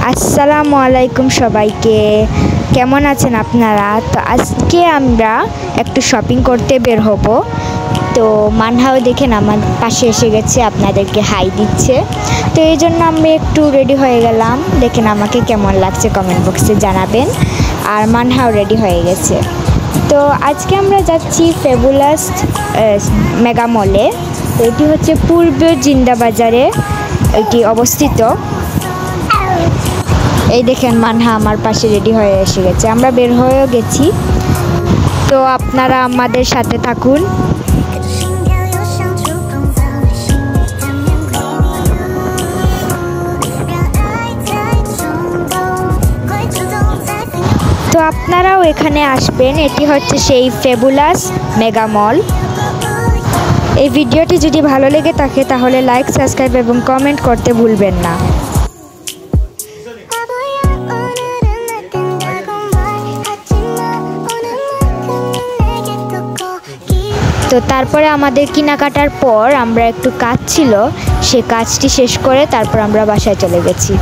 আসসালামু আলাইকুম সবাইকে, কেমন আছেন আপনারা? তো আজকে আমরা একটু শপিং করতে বের হব। তো মানহাও দেখেন আমার পাশে এসে গেছে, আপনাদেরকে হাই দিচ্ছে। তো এই জন্য আমি একটু রেডি হয়ে গেলাম। দেখেন আমাকে কেমন লাগছে কমেন্ট বক্সে জানাবেন। আর মানহাও রেডি হয়ে গেছে। তো আজকে আমরা যাচ্ছি ফেবুলাস মেগা মলে। তো এটি হচ্ছে পূর্ব জিন্দাবাজারে এটি অবস্থিত। এই দেখেন মানহা আমার পাশে রেডি হয়ে এসে গেছে, আমরা বের হয়েও গেছি। তো আপনারা আমাদের সাথে থাকুন। তো আপনারাও এখানে আসবেন, এটি হচ্ছে সেই ফেবুলাস মেগা মল। এই ভিডিওটি যদি ভালো লেগে থাকে তাহলে লাইক, সাবস্ক্রাইব এবং কমেন্ট করতে ভুলবেন না। তো তারপরে আমাদের কেনাকাটার পর আমরা একটু কাজ ছিল, সে কাজটি শেষ করে তারপর আমরা বাসায় চলে গেছি।